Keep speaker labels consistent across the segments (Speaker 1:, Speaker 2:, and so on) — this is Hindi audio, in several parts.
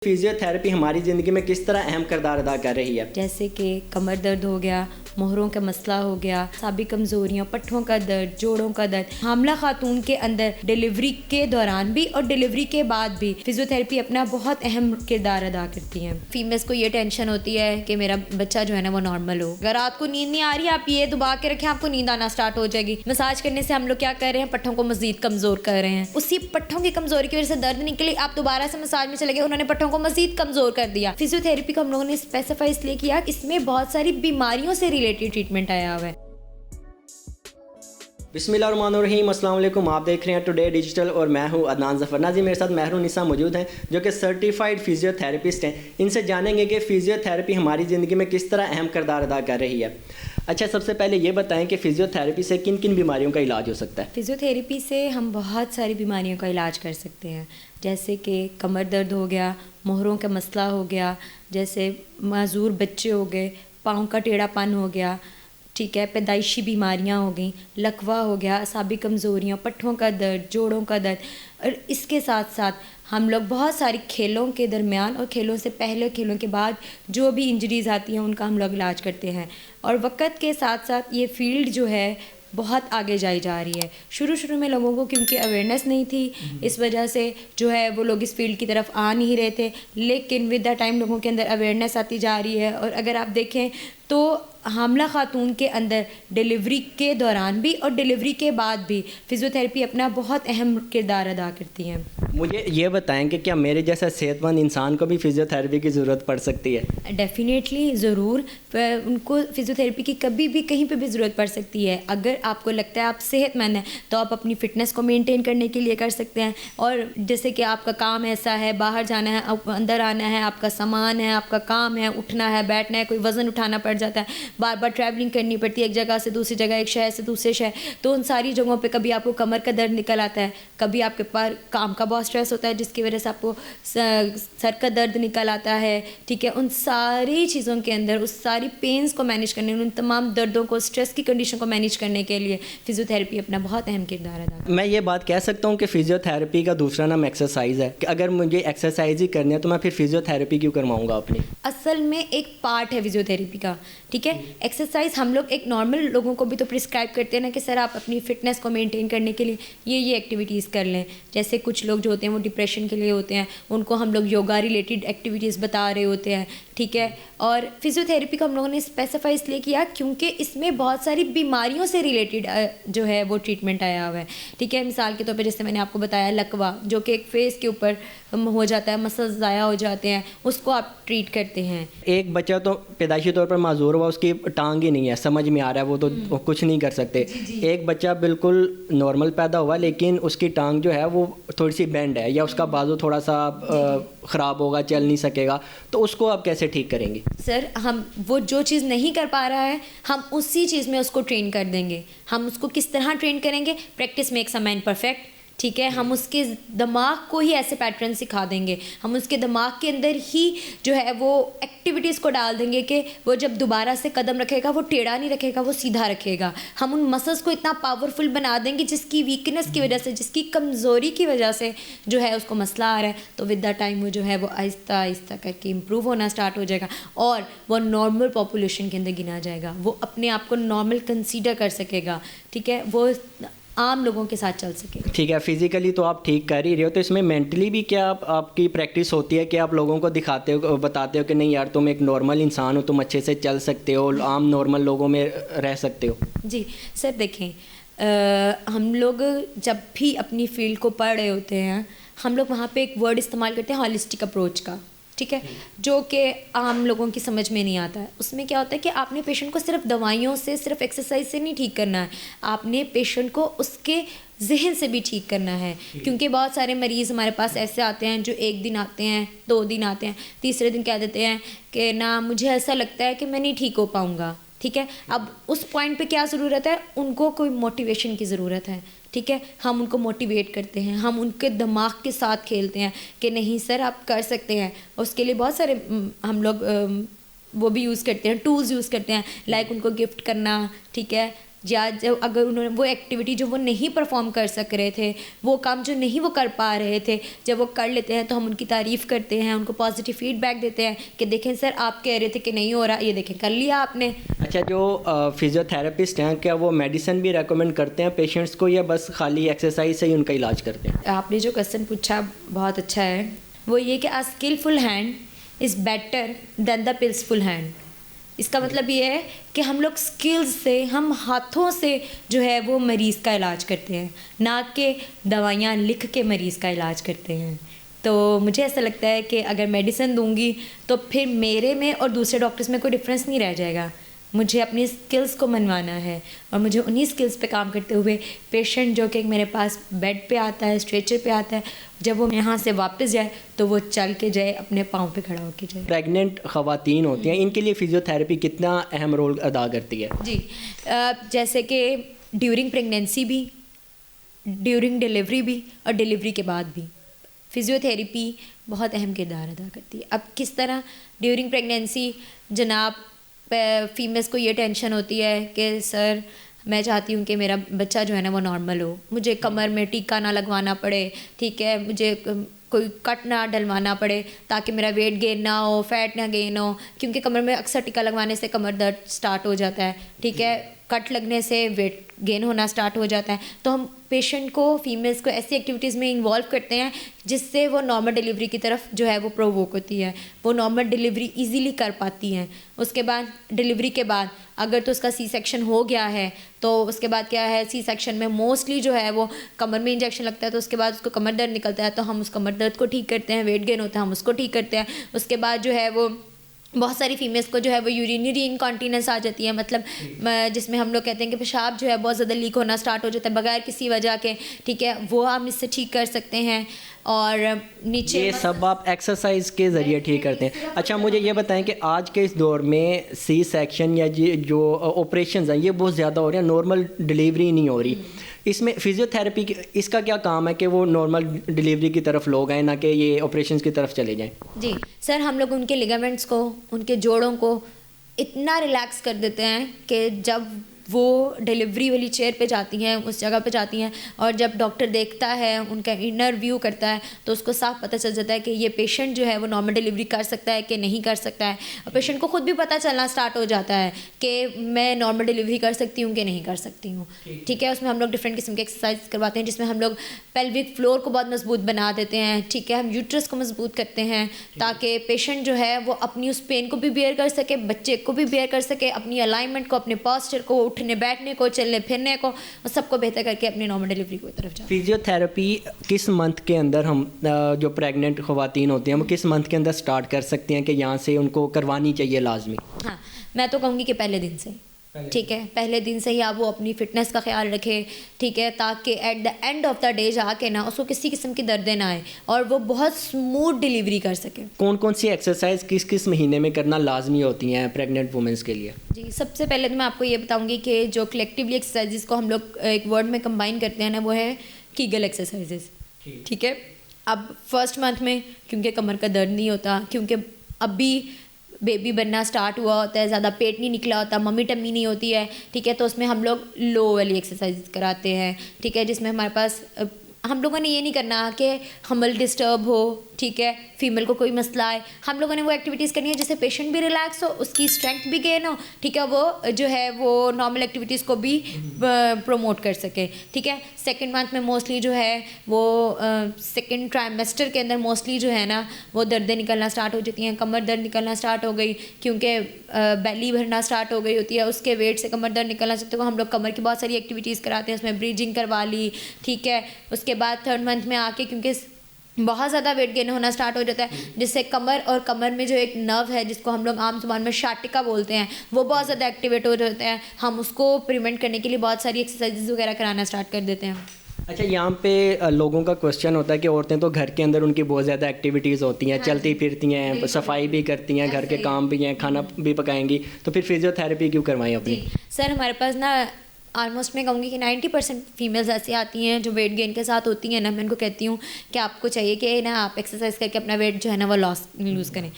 Speaker 1: फिजियोथेरेपी हमारी ज़िंदगी में किस तरह अहम किरदार अदा कर रही है?
Speaker 2: जैसे कि कमर दर्द हो गया, मोहरों का मसला हो गया, साबी कमज़ोरियाँ, पट्ठों का दर्द, जोड़ों का दर्द। हामला खातून के अंदर डिलीवरी के दौरान भी और डिलीवरी के बाद भी फिजियोथेरेपी अपना बहुत अहम किरदार अदा करती है। फीमेल्स को ये टेंशन होती है कि मेरा बच्चा जो है ना वो नॉर्मल हो। अगर रात को नींद नहीं आ रही, आप ये दबा के रखें, आपको नींद आना स्टार्ट हो जाएगी। मसाज करने से हम लोग क्या कर रहे हैं, पट्ठों को मजीद कमज़ोर कर रहे हैं। उसी पट्ठों की कमज़ोरी की वजह से दर्द निकली, आप दोबारा से मसाज में चले गए, उन्होंने पट्ठों को मजीद कमज़ोर कर दिया। फिजियोथेरेपी को हम लोगों ने स्पेसिफाई इसलिए किया, इसमें बहुत सारी बीमारियों से रिलेटेड ट्रीटमेंट आया हुआ है।
Speaker 1: बिस्मिल्लाहिर्रहमानिर्रहीम, अस्सलाम वालेकुम। आप देख रहे हैं टुडे डिजिटल और मैं हूं अदनान ज़फ़र। नाज़रीन, मेरे साथ महरुनिसा मौजूद हैं जो कि सर्टिफाइड फिजियोथेरेपिस्ट हैं। इनसे जानेंगे कि फ़िजियोथेरेपी हमारी ज़िंदगी में किस तरह अहम किरदार अदा कर रही है। अच्छा, सबसे पहले ये बताएं कि फ़िजियोथेरेपी से किन किन बीमारियों का इलाज हो सकता है?
Speaker 2: फिजियोथेरेपी से हम बहुत सारी बीमारियों का इलाज कर सकते हैं, जैसे कि कमर दर्द हो गया, मोहरों का मसला हो गया, जैसे माजूर बच्चे हो गए, पाँव का टेढ़ापन हो गया, ठीक है, पैदाइशी बीमारियां हो गई, लकवा हो गया, असाबी कमज़ोरियाँ, पट्ठों का दर्द, जोड़ों का दर्द। और इसके साथ साथ हम लोग बहुत सारी खेलों के दरमियान और खेलों से पहले, खेलों के बाद जो भी इंजरीज़ आती हैं उनका हम लोग इलाज करते हैं। और वक्त के साथ साथ ये फील्ड जो है बहुत आगे जाई जा रही है। शुरू में लोगों को क्योंकि अवेयरनेस नहीं थी, इस वजह से जो है वो लोग इस फील्ड की तरफ आ नहीं रहे थे, लेकिन विद द टाइम लोगों के अंदर अवेयरनेस आती जा रही है। और अगर आप देखें तो हामला खातून के अंदर डिलीवरी के दौरान भी और डिलीवरी के बाद भी फिजियोथेरेपी अपना बहुत अहम किरदार अदा करती है।
Speaker 1: मुझे ये बताएं कि क्या मेरे जैसा सेहतमंद इंसान को भी फिजियोथेरेपी की ज़रूरत पड़ सकती है?
Speaker 2: डेफिनेटली ज़रूर, उनको फिजियोथेरेपी की कभी भी कहीं पे भी ज़रूरत पड़ सकती है। अगर आपको लगता है आप सेहतमंद हैं तो आप अपनी फ़िटनेस को मेंटेन करने के लिए कर सकते हैं। और जैसे कि आपका काम ऐसा है, बाहर जाना है, अंदर आना है, आपका सामान है, आपका काम है, उठना है, बैठना है, कोई वज़न उठाना पड़ जाता है, बार बार ट्रैवलिंग करनी पड़ती है एक जगह से दूसरी जगह, एक शहर से दूसरे शहर, तो उन सारी जगहों पे कभी आपको कमर का दर्द निकल आता है, कभी आपके पास काम का बहुत स्ट्रेस होता है जिसकी वजह से आपको सर का दर्द निकल आता है, ठीक है। उन सारी चीज़ों के अंदर उस सारी पेन्स को मैनेज करने, उन तमाम दर्दों को, स्ट्रेस की कंडीशन को मैनेज करने के लिए फिजियोथेरेपी अपना बहुत अहम किरदार अदा करती है।
Speaker 1: मैं ये बात कह सकता हूँ कि फ़िजियोथेरेपी का दूसरा नाम एक्सरसाइज है कि अगर मुझे एक्सरसाइज ही करनी है तो मैं फिर फिजियोथेरेपी क्यों करवाऊँगा अपनी?
Speaker 2: असल में एक पार्ट है फिजियोथेरेपी का, ठीक है। एक्सरसाइज हम लोग एक नॉर्मल लोगों को भी तो प्रिस्क्राइब करते हैं ना कि सर आप अपनी फ़िटनेस को मेंटेन करने के लिए ये एक्टिविटीज़ कर लें। जैसे कुछ लोग जो होते हैं वो डिप्रेशन के लिए होते हैं, उनको हम लोग योगा रिलेटेड एक्टिविटीज़ बता रहे होते हैं, ठीक है। और फिजियोथेरेपी को हम लोगों ने स्पेसिफाई इसलिए किया क्योंकि इसमें बहुत सारी बीमारियों से रिलेटेड जो है वो ट्रीटमेंट आया हुआ है, ठीक है। मिसाल के तौर पर जैसे मैंने आपको बताया लकवा, जो कि एक फेस के ऊपर हो जाता है, मसल्स ज़ाया हो जाते हैं, उसको आप ट्रीट करते हैं।
Speaker 1: एक बच्चा तो पैदाइशी तौर पर माजूर हुआ, उसकी टांग ही नहीं है, समझ में आ रहा है, वो तो कुछ नहीं कर सकते। एक बच्चा बिल्कुल नॉर्मल पैदा हुआ लेकिन उसकी टांग जो है वो थोड़ी सी बेंड है या उसका बाजू थोड़ा सा ख़राब होगा, चल नहीं सकेगा, तो उसको आप कैसे ठीक करेंगे?
Speaker 2: सर, हम वो जो चीज़ नहीं कर पा रहा है हम उसी चीज़ में उसको ट्रेन कर देंगे। हम उसको किस तरह ट्रेन करेंगे? Practice makes a man perfect, ठीक है। हम उसके दिमाग को ही ऐसे पैटर्न सिखा देंगे, हम उसके दिमाग के अंदर ही जो है वो एक्टिविटीज़ को डाल देंगे कि वो जब दोबारा से कदम रखेगा वो टेढ़ा नहीं रखेगा, वो सीधा रखेगा। हम उन मसल्स को इतना पावरफुल बना देंगे जिसकी वीकनेस की वजह से, जिसकी कमज़ोरी की वजह से जो है उसको मसला आ रहा है, तो विद द टाइम वो जो है वो आहिस्ता आहिस्ता करके इम्प्रूव होना स्टार्ट हो जाएगा और वो नॉर्मल पॉपुलेशन के अंदर गिना जाएगा, वो अपने आप को नॉर्मल कंसीडर कर सकेगा, ठीक है, वो आम लोगों के साथ चल सके।
Speaker 1: ठीक है, फिज़िकली तो आप ठीक कर ही रहे हो, तो इसमें मेंटली भी क्या आपकी प्रैक्टिस होती है कि आप लोगों को दिखाते हो, बताते हो कि नहीं यार तुम एक नॉर्मल इंसान हो, तुम अच्छे से चल सकते हो, आम नॉर्मल लोगों में रह सकते हो?
Speaker 2: जी सर, देखें, हम लोग जब भी अपनी फील्ड को पढ़ रहे होते हैं हम लोग वहाँ पे एक वर्ड इस्तेमाल करते हैं हॉलिस्टिक अप्रोच का, ठीक है, जो कि आम लोगों की समझ में नहीं आता है। उसमें क्या होता है कि आपने पेशेंट को सिर्फ दवाइयों से, सिर्फ एक्सरसाइज से नहीं ठीक करना है, आपने पेशेंट को उसके जहन से भी ठीक करना है। क्योंकि बहुत सारे मरीज़ हमारे पास ऐसे आते हैं जो एक दिन आते हैं, 2 दिन आते हैं, तीसरे दिन कह देते हैं कि ना मुझे ऐसा लगता है कि मैं नहीं ठीक हो पाऊँगा, ठीक है। अब उस पॉइंट पे क्या ज़रूरत है, उनको कोई मोटिवेशन की ज़रूरत है, ठीक है। हम उनको मोटिवेट करते हैं, हम उनके दिमाग के साथ खेलते हैं कि नहीं सर आप कर सकते हैं। उसके लिए बहुत सारे हम लोग वो भी यूज़ करते हैं, टूल्स यूज़ करते हैं, लाइक उनको गिफ्ट करना, ठीक है, या जब अगर उन्होंने वो एक्टिविटी जो वो नहीं परफॉर्म कर सक रहे थे, वो काम जो नहीं वो कर पा रहे थे, जब वो कर लेते हैं तो हम उनकी तारीफ़ करते हैं, उनको पॉजिटिव फीडबैक देते हैं कि देखें सर आप कह रहे थे कि नहीं हो रहा, ये देखें कर लिया आपने।
Speaker 1: अच्छा, जो फिजियोथेरेपिस्ट हैं क्या वो मेडिसिन भी रेकमेंड करते हैं पेशेंट्स को, या बस खाली एक्सरसाइज से ही उनका इलाज करते हैं?
Speaker 2: आपने जो क्वेश्चन पूछा बहुत अच्छा है, वो ये कि a skilful hand is better than the पिल्सफुल हैंड। इसका मतलब ये है कि हम लोग स्किल्स से, हम हाथों से जो है वो मरीज़ का इलाज करते हैं, ना कि दवाइयाँ लिख के मरीज़ का इलाज करते हैं। तो मुझे ऐसा लगता है कि अगर मेडिसिन दूंगी तो फिर मेरे में और दूसरे डॉक्टर्स में कोई डिफरेंस नहीं रह जाएगा। मुझे अपनी स्किल्स को मनवाना है और मुझे उन्हीं स्किल्स पे काम करते हुए पेशेंट जो कि मेरे पास बेड पे आता है, स्ट्रेचर पे आता है, जब वो यहाँ से वापस जाए तो वो चल के जाए, अपने पाँव पे खड़ा होके जाए।
Speaker 1: प्रेग्नेंट ख़वातीन होती हैं, इनके लिए फिजियोथेरेपी कितना अहम रोल अदा करती है?
Speaker 2: जी, जैसे कि ड्यूरिंग प्रेगनेंसी भी, ड्यूरिंग डिलीवरी भी और डिलीवरी के बाद भी फिजियोथेरेपी बहुत अहम किरदार अदा करती है। अब किस तरह? ड्यूरिंग प्रेगनेंसी जनाब फीमेल्स को ये टेंशन होती है कि सर मैं चाहती हूँ कि मेरा बच्चा जो है ना वो नॉर्मल हो, मुझे कमर में टीका ना लगवाना पड़े, ठीक है, मुझे कोई कट ना डलवाना पड़े ताकि मेरा वेट गेन ना हो, फैट ना गेन हो, क्योंकि कमर में अक्सर टीका लगवाने से कमर दर्द स्टार्ट हो जाता है, ठीक है, कट लगने से वेट गेन होना स्टार्ट हो जाता है। तो हम पेशेंट को, फीमेल्स को ऐसी एक्टिविटीज़ में इन्वॉल्व करते हैं जिससे वो नॉर्मल डिलीवरी की तरफ जो है वो प्रोवोक होती है, वो नॉर्मल डिलीवरी इजीली कर पाती हैं। उसके बाद डिलीवरी के बाद अगर तो उसका सी सेक्शन हो गया है तो उसके बाद क्या है, सी सेक्शन में मोस्टली जो है वो कमर में इंजेक्शन लगता है, तो उसके बाद उसको कमर दर्द निकलता है तो हम उस कमर दर्द को ठीक करते हैं, वेट गेन होता है हम उसको ठीक करते हैं। उसके बाद जो है वो बहुत सारी फीमेल्स को जो है वो यूरिनरी इनकॉन्टीनेंस आ जाती है, मतलब जिसमें हम लोग कहते हैं कि पेशाब जो है बहुत ज़्यादा लीक होना स्टार्ट हो जाता है बगैर किसी वजह के, ठीक है, वो हम इससे ठीक कर सकते हैं। और नीचे
Speaker 1: ये सब आप एक्सरसाइज के ज़रिए ठीक करते हैं। अच्छा, मुझे ये बताएं कि आज के इस दौर में सी सेक्शन या जो ऑपरेशन हैं ये बहुत ज़्यादा हो रहे हैं, नॉर्मल डिलीवरी नहीं हो रही। इसमें फिजियोथेरेपी की इसका क्या काम है कि वो नॉर्मल डिलीवरी की तरफ लोग आए, ना कि ये ऑपरेशंस की तरफ चले जाएं?
Speaker 2: जी सर, हम लोग उनके लिगामेंट्स को, उनके जोड़ों को इतना रिलैक्स कर देते हैं कि जब वो डिलीवरी वाली चेयर पे जाती हैं, उस जगह पे जाती हैं, और जब डॉक्टर देखता है, उनका इनर व्यू करता है, तो उसको साफ पता चल जाता है कि ये पेशेंट जो है वो नॉर्मल डिलीवरी कर सकता है कि नहीं कर सकता है। और पेशेंट को खुद भी पता चलना स्टार्ट हो जाता है कि मैं नॉर्मल डिलीवरी कर सकती हूँ कि नहीं कर सकती हूँ, ठीक है। उसमें हम लोग डिफरेंट किस्म के एक्सरसाइज करवाते हैं जिसमें हम लोग पेल्विक फ्लोर को बहुत मजबूत बना देते हैं, ठीक है, हम यूट्रस को मजबूत करते हैं ताकि पेशेंट जो है वो अपनी उस पेन को भी बेयर कर सके, बच्चे को भी बेयर कर सके, अपनी अलाइनमेंट को, अपने पोस्चर को, उठने बैठने को, चलने फिरने को, सबको बेहतर करके अपनी नॉर्मल डिलीवरी की तरफ जाए।
Speaker 1: फिजियोथेरेपी किस मंथ के अंदर हम जो प्रेग्नेंट ख़वातीन होती हैं वो किस मंथ के अंदर स्टार्ट कर सकती हैं कि यहाँ से उनको करवानी चाहिए लाजमी?
Speaker 2: हाँ, मैं तो कहूँगी कि पहले दिन से, ठीक है, पहले दिन से ही आप वो अपनी फ़िटनेस का ख्याल रखें, ठीक है, ताकि at the end of the day जाके ना उसको किसी किस्म की दर्दें ना आए और वो बहुत स्मूथ डिलीवरी कर सके।
Speaker 1: कौन कौन सी एक्सरसाइज किस किस महीने में करना लाजमी होती हैं प्रेग्नेंट वुमेंस के लिए?
Speaker 2: जी, सबसे पहले तो मैं आपको ये बताऊंगी कि जो कलेक्टिवली एक्सरसाइजेज को हम लोग एक वर्ड में कंबाइन करते हैं ना, वो है कीगल एक्सरसाइजेज, ठीक है। अब फर्स्ट मंथ में क्योंकि कमर का दर्द नहीं होता, क्योंकि अभी बेबी बनना स्टार्ट हुआ होता है, ज़्यादा पेट नहीं निकला होता, मम्मी टम्मी नहीं होती है, ठीक है, तो उसमें हम लोग लो वाली एक्सरसाइज कराते हैं, ठीक है, जिसमें हमारे पास हम लोगों ने ये नहीं करना कि हमल डिस्टर्ब हो, ठीक है, फीमेल को कोई मसला है, हम लोगों ने वो एक्टिविटीज़ करनी है जिससे पेशेंट भी रिलैक्स हो, उसकी स्ट्रेंथ भी गेन हो, ठीक है, वो जो है वो नॉर्मल एक्टिविटीज़ को भी प्रमोट कर सके, ठीक है। सेकंड मंथ में मोस्टली जो है वो सेकंड ट्राइमेस्टर के अंदर मोस्टली जो है ना वो दर्दें निकलना स्टार्ट हो जाती हैं, कमर दर्द निकलना स्टार्ट हो गई क्योंकि बेली भरना स्टार्ट हो गई होती है, उसके वेट से कमर दर्द निकलना चाहते तो हम लोग कमर की बहुत सारी एक्टिविटीज़ कराते हैं, उसमें ब्रीजिंग करवा ली, ठीक है। उसके बाद थर्ड मंथ में आके क्योंकि बहुत ज़्यादा वेट गेन होना स्टार्ट हो जाता है जिससे कमर और कमर में जो एक नर्व है जिसको हम लोग आम जुबान में शाटिका बोलते हैं वो बहुत ज़्यादा एक्टिवेट हो जाते हैं, हम उसको प्रिवेंट करने के लिए बहुत सारी एक्सरसाइजेज वगैरह कराना स्टार्ट कर देते हैं।
Speaker 1: अच्छा, यहाँ पे लोगों का क्वेश्चन होता है कि औरतें तो घर के अंदर उनकी बहुत ज़्यादा एक्टिविटीज़ होती हैं, हाँ, चलती फिरती हैं, सफाई भी करती हैं, घर के काम भी हैं, खाना भी पकाएंगी, तो फिर फिजियोथेरेपी क्यों करवाएं अपनी?
Speaker 2: सर, हमारे पास ना ऑलमोस्ट मैं कहूँगी कि 90% फीमेल्स ऐसी आती हैं जो वेट गेन के साथ होती हैं ना, मैं उनको कहती हूँ कि आपको चाहिए कि ना आप एक्सरसाइज करके अपना वेट जो है ना वो लूज़ करें।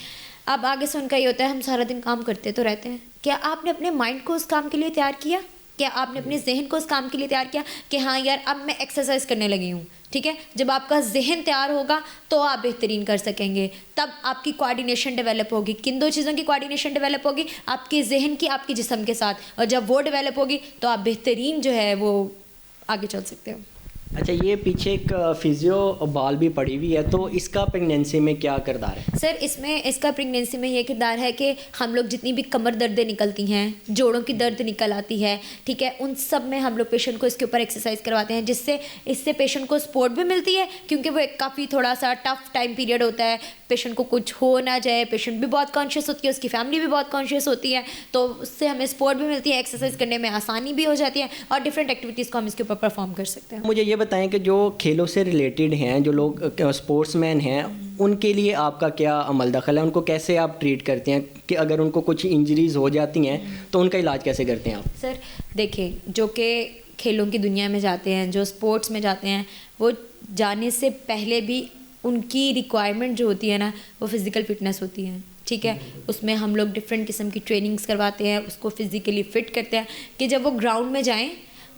Speaker 2: अब आगे से उनका ये होता है हम सारा दिन काम करते तो रहते हैं, क्या आपने अपने माइंड को उस काम के लिए तैयार किया? क्या आपने अपने जहन को उस काम के लिए तैयार किया कि हाँ यार अब मैं एक्सरसाइज करने लगी हूँ, ठीक है। जब आपका जहन तैयार होगा तो आप बेहतरीन कर सकेंगे, तब आपकी कोऑर्डिनेशन डेवलप होगी। किन दो चीज़ों की कोऑर्डिनेशन डेवलप होगी? आपके जहन की, आपके जिस्म के साथ। और जब वो डेवलप होगी तो आप बेहतरीन जो है वो आगे चल सकते हो।
Speaker 1: अच्छा, ये पीछे एक फिजियो बॉल भी पड़ी हुई है, तो इसका प्रेगनेंसी में क्या किरदार है?
Speaker 2: सर इसमें इसका प्रेगनेंसी में ये किरदार है कि हम लोग जितनी भी कमर दर्दें निकलती हैं, जोड़ों की दर्द निकल आती है, ठीक है, उन सब में हम लोग पेशेंट को इसके ऊपर एक्सरसाइज करवाते हैं, जिससे इससे पेशेंट को सपोर्ट भी मिलती है, क्योंकि वो एक काफ़ी थोड़ा सा टफ टाइम पीरियड होता है। पेशेंट को कुछ हो ना जाए, पेशेंट भी बहुत कॉन्शियस होती है, उसकी फैमिली भी बहुत कॉन्शियस होती है, तो उससे हमें सपोर्ट भी मिलती है, एक्सरसाइज करने में आसानी भी हो जाती है और डिफरेंट एक्टिविटीज़ को हम इसके ऊपर परफॉर्म कर सकते हैं।
Speaker 1: मुझे ये बताएं कि जो खेलों से रिलेटेड हैं, जो लोग स्पोर्ट्समैन हैं, उनके लिए आपका क्या अमल दखल है? उनको कैसे आप ट्रीट करते हैं कि अगर उनको कुछ इंजरीज हो जाती हैं तो उनका इलाज कैसे करते हैं आप?
Speaker 2: सर देखिए, जो कि खेलों की दुनिया में जाते हैं, जो स्पोर्ट्स में जाते हैं, वो जाने से पहले भी उनकी रिक्वायरमेंट जो होती है ना, वो फिज़िकल फिटनेस होती है, ठीक है। उसमें हम लोग डिफरेंट किस्म की ट्रेनिंग्स करवाते हैं, उसको फिज़िकली फ़िट करते हैं कि जब वो ग्राउंड में जाएं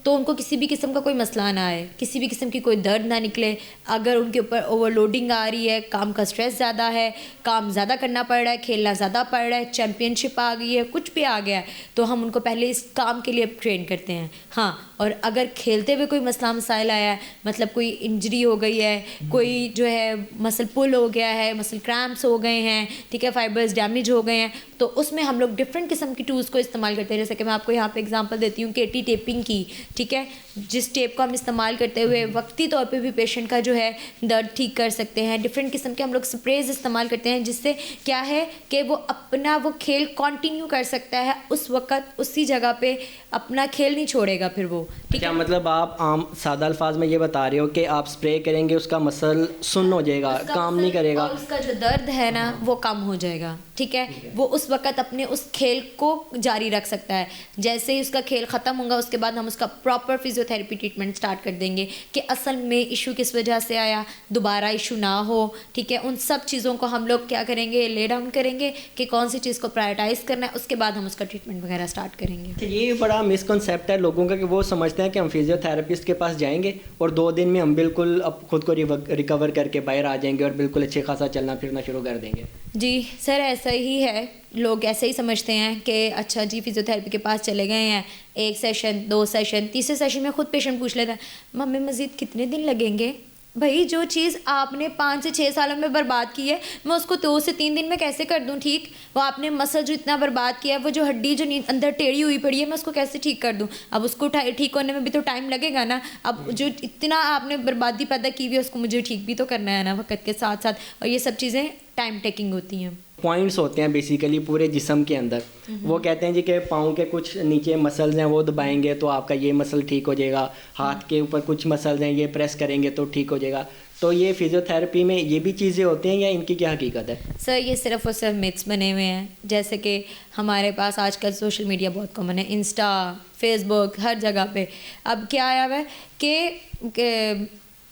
Speaker 2: तो उनको किसी भी किस्म का कोई मसला ना आए, किसी भी किस्म की कोई दर्द ना निकले। अगर उनके ऊपर ओवरलोडिंग आ रही है, काम का स्ट्रेस ज़्यादा है, काम ज़्यादा करना पड़ रहा है, खेलना ज़्यादा पड़ रहा है, चैम्पियनशिप आ गई है, कुछ भी आ गया है, तो हम उनको पहले इस काम के लिए ट्रेन करते हैं। हाँ, और अगर खेलते हुए कोई मसला मसाइल आया है, मतलब कोई इंजरी हो गई है, कोई जो है मसल पुल हो गया है, मसल क्रैम्प्स हो गए हैं, ठीक है, फाइबर्स डैमेज हो गए हैं, तो उसमें हम लोग डिफरेंट किस्म की टूल्स को इस्तेमाल करते हैं। जैसे कि मैं आपको यहाँ पे एग्जांपल देती हूँ केटी टेपिंग की, ठीक है, जिस टेप को हम इस्तेमाल करते हुए वक्ती तौर पे भी पेशेंट का जो है दर्द ठीक कर सकते हैं। डिफरेंट किस्म के हम लोग स्प्रेज इस्तेमाल करते हैं, जिससे क्या है कि वो अपना वो खेल कंटिन्यू कर सकता है, उस वक्त उसी जगह पे अपना खेल नहीं छोड़ेगा फिर वो, ठीक
Speaker 1: क्या
Speaker 2: है।
Speaker 1: मतलब आप आम सादा अल्फाज में ये बता रहे हो कि आप स्प्रे करेंगे, उसका मसल सुन्न हो जाएगा, काम नहीं करेगा,
Speaker 2: और उसका जो दर्द है ना वो कम हो जाएगा, ठीक है। वो उस वक्त अपने उस खेल को जारी रख सकता है। जैसे ही उसका खेल ख़त्म होगा, उसके बाद हम उसका प्रॉपर फिजियोथेरेपी ट्रीटमेंट स्टार्ट कर देंगे कि असल में इशू किस वजह से आया, दोबारा इशू ना हो, ठीक है। उन सब चीज़ों को हम लोग क्या करेंगे, ले डाउन करेंगे कि कौन सी चीज़ को प्रायोरिटाइज़ करना है, उसके बाद हम उसका ट्रीटमेंट वगैरह स्टार्ट करेंगे।
Speaker 1: ये बड़ा मिसकंसेप्ट है लोगों का कि वो समझते हैं कि हम फिजियोथेरेपिस्ट के पास जाएंगे और 2 दिन में हम बिल्कुल अब खुद को रिकवर करके बाहर आ जाएंगे और बिल्कुल अच्छे खासा चलना फिरना शुरू कर देंगे।
Speaker 2: जी सर, ऐसा ही है, लोग ऐसे ही समझते हैं कि अच्छा जी फिजियोथेरेपी के पास चले गए हैं, 1 सेशन 2 सेशन, तीसरे सेशन में खुद पेशेंट पूछ लेता है मम्मी मज़ीद कितने दिन लगेंगे। भाई जो चीज़ आपने 5 से 6 सालों में बर्बाद की है, मैं उसको 2 से 3 दिन में कैसे कर दूं ठीक? वो आपने मसल जो इतना बर्बाद किया है, वो जो हड्डी जो अंदर टेढ़ी हुई पड़ी है, मैं उसको कैसे ठीक कर दूं? अब उसको ठीक होने में भी तो टाइम लगेगा ना। अब जो इतना आपने बर्बादी पैदा की हुई है, उसको मुझे ठीक भी तो करना है ना वक्त के साथ साथ, और ये सब चीज़ें टाइम टेकिंग होती हैं।
Speaker 1: पॉइंट्स होते हैं बेसिकली पूरे जिस्म के अंदर, वो कहते हैं जी कि पाँव के कुछ नीचे मसल्स हैं वो दबाएंगे तो आपका ये मसल ठीक हो जाएगा, हाथ के ऊपर कुछ मसल्स हैं ये प्रेस करेंगे तो ठीक हो जाएगा। तो ये फिजियोथेरेपी में ये भी चीज़ें होती हैं या इनकी क्या हकीकत है?
Speaker 2: सर ये सिर्फ और सिर्फ मिथ्स बने हुए हैं। जैसे कि हमारे पास आजकल सोशल मीडिया बहुत कॉमन है, इंस्टा, फेसबुक, हर जगह पे अब क्या आया हुआ है कि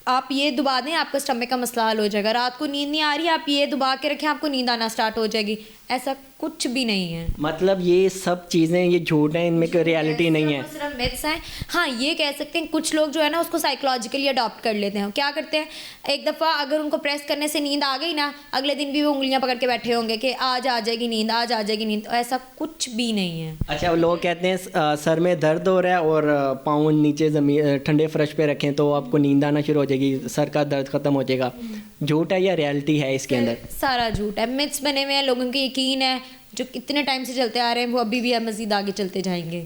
Speaker 2: आप ये दबा दें आपका स्टमक का मसला हल हो जाएगा, रात को नींद नहीं आ रही आप ये दबा के रखें आपको नींद आना स्टार्ट हो जाएगी। ऐसा कुछ भी नहीं है। मतलब
Speaker 1: ये सब चीज़ें ये झूठ हैं, इनमें कोई रियलिटी नहीं है,
Speaker 2: सिर्फ मिथ्स हैं। हाँ ये कह सकते हैं कुछ लोग जो है ना उसको साइकोलॉजिकली अडॉप्ट कर लेते हैं। क्या करते हैं, एक दफ़ा अगर उनको प्रेस करने से नींद आ गई ना, अगले दिन भी वो उंगलियां पकड़ के बैठे होंगे कि आज आ जाएगी नींद, आज आ जाएगी नींद। तो ऐसा कुछ भी नहीं है।
Speaker 1: अच्छा, लोग कहते हैं सर में दर्द हो रहा है और पाँव नीचे ज़मीन ठंडे फर्श पे रखें तो आपको नींद आना शुरू हो जाएगी, सर का दर्द ख़त्म हो जाएगा। झूठ है या रियलिटी है इसके अंदर?
Speaker 2: सारा झूठ है, मिथ्स बने हुए हैं, लोगों को यकीन है जो इतने टाइम से चलते आ रहे हैं, वो अभी भी मज़ीद आगे चलते जाएंगे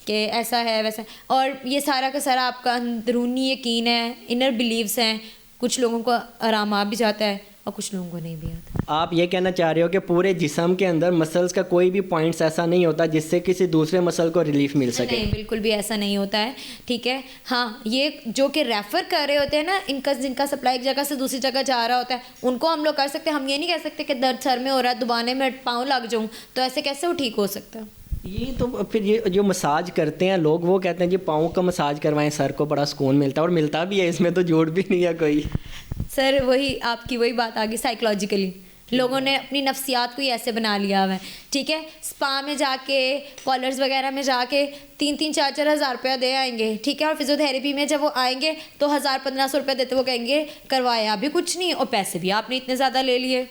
Speaker 2: कि ऐसा है वैसा। और ये सारा का सारा आपका अंदरूनी यकीन है, इनर बिलीव्स हैं। कुछ लोगों को आराम आ भी जाता है और कुछ लोगों को नहीं भी आता।
Speaker 1: आप ये कहना चाह रहे हो कि पूरे जिस्म के अंदर मसल्स का कोई भी पॉइंट्स ऐसा नहीं होता जिससे किसी दूसरे मसल को रिलीफ मिल सके?
Speaker 2: नहीं, बिल्कुल भी ऐसा नहीं होता है, ठीक है। हाँ, ये जो कि रेफ़र कर रहे होते हैं ना, इनका जिनका सप्लाई एक जगह से दूसरी जगह जा रहा होता है, उनको हम लोग कर सकते हैं। हम ये नहीं कह सकते कि दर्द सर में हो रहा है दबाने में पाँव लग जाऊँ, तो ऐसे कैसे वो ठीक हो सकता है?
Speaker 1: ये तो फिर ये जो मसाज करते हैं लोग, वो कहते हैं जी पाँव का मसाज करवाएं, सर को बड़ा सुकून मिलता है, और मिलता भी है, इसमें तो झूठ भी नहीं है कोई।
Speaker 2: सर वही आपकी वही बात आ गई साइकोलॉजिकली। लोगों ने अपनी नफ्सियात को ही ऐसे बना लिया हुआ है, ठीक है। स्पा में जाके, कॉलर्स वगैरह में जाके 3-4 हज़ार रुपया दे आएंगे, ठीक है। और फिजियोथेरेपी में जब वो आएंगे तो 1000-1500 रुपये देते, वो कहेंगे करवाया भी कुछ नहीं और पैसे भी आपने इतने ज़्यादा ले लिए।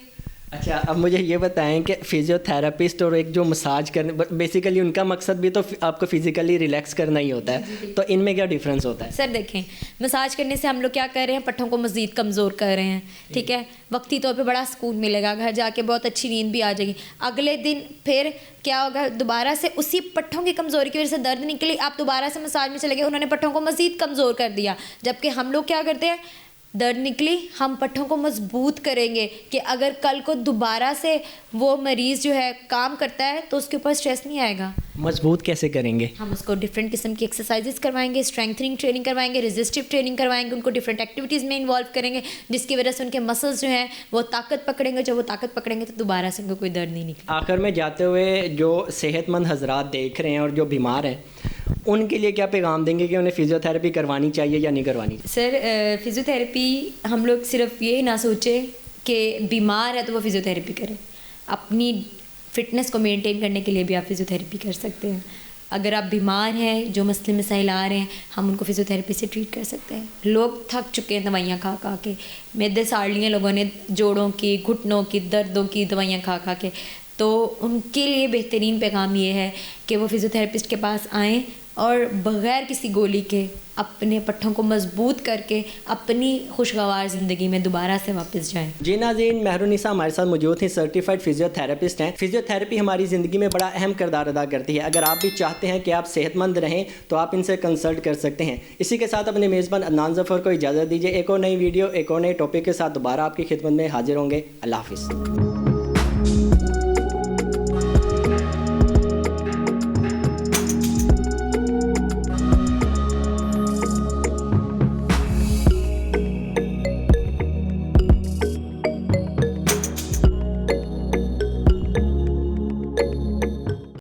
Speaker 1: अच्छा, अब मुझे ये बताएं कि फिजियोथेरापिस्ट और एक जो मसाज करने, बेसिकली उनका मकसद भी तो आपको फिजिकली रिलैक्स करना ही होता है, तो इनमें क्या डिफरेंस होता है?
Speaker 2: सर देखें, मसाज करने से हम लोग क्या कर रहे हैं, पट्ठों को मज़ीद कमज़ोर कर रहे हैं, ठीक है। वक्ती तौर पे बड़ा सुकून मिलेगा, घर जाके बहुत अच्छी नींद भी आ जाएगी। अगले दिन फिर क्या होगा, दोबारा से उसी पट्ठों की कमज़ोरी की वजह से दर्द निकली, आप दोबारा से मसाज में चले गए, उन्होंने पट्ठों को मज़ीद कमज़ोर कर दिया। जबकि हम लोग क्या करते हैं, दर्द निकली, हम पट्ठों को मजबूत करेंगे कि अगर कल को दोबारा से वो मरीज़ जो है काम करता है तो उसके ऊपर स्ट्रेस नहीं आएगा।
Speaker 1: मजबूत कैसे करेंगे?
Speaker 2: हम उसको डिफरेंट किस्म की एक्सरसाइजेस करवाएंगे, स्ट्रेंथनिंग ट्रेनिंग करवाएंगे, रेजिस्टिव ट्रेनिंग करवाएंगे, उनको डिफरेंट एक्टिविटीज़ में इन्वॉल्व करेंगे, जिसकी वजह से उनके मसल्स जो हैं वो ताकत पकड़ेंगे। जब वो ताकत पकड़ेंगे तो दोबारा से उनको कोई दर्द नहीं निकलेगा।
Speaker 1: आखिर में जाते हुए जो सेहतमंद हजरात देख रहे हैं और जो बीमार हैं, उनके लिए क्या पैगाम देंगे कि उन्हें फ़िज़ियोथेरेपी करवानी चाहिए या नहीं करवानी चाहिए?
Speaker 2: सर फिज़ियोथेरेपी हम लोग सिर्फ ये ना सोचें कि बीमार है तो वो फ़िज़ियोथेरेपी करें, अपनी फ़िटनेस को मेंटेन करने के लिए भी आप फ़िज़ियोथेरेपी कर सकते हैं। अगर आप बीमार हैं, जो मसले मसाइल आ रहे हैं, हम उनको फ़िज़ियोथेरेपी से ट्रीट कर सकते हैं। लोग थक चुके हैं दवाइयाँ खा खा के, मैदे साड़ लिए लोगों ने, जोड़ों की, घुटनों की, दर्दों की दवाइयाँ खा खा के। तो उनके लिए बेहतरीन पैगाम ये है कि वो फ़िज़ियोथेरेपिस्ट के पास आएँ और बग़ैर किसी गोली के अपने पट्ठों को मजबूत करके अपनी खुशगवार ज़िंदगी में दोबारा से वापस जाएं।
Speaker 1: जी नाज़रीन, महरुनिसा हमारे साथ मौजूद हैं, सर्टिफाइड फिजियोथेरेपिस्ट हैं। फिजियोथेरेपी हमारी ज़िंदगी में बड़ा अहम किरदार अदा करती है। अगर आप भी चाहते हैं कि आप सेहतमंद रहें तो आप इनसे कंसल्ट कर सकते हैं। इसी के साथ अपने मेज़बान अदनान ज़फ़र को इजाज़त दीजिए। एक और नई वीडियो, एक और नए टॉपिक के साथ दोबारा आपकी खिदमत में हाजिर होंगे। अल्लाह हाफ़िज़।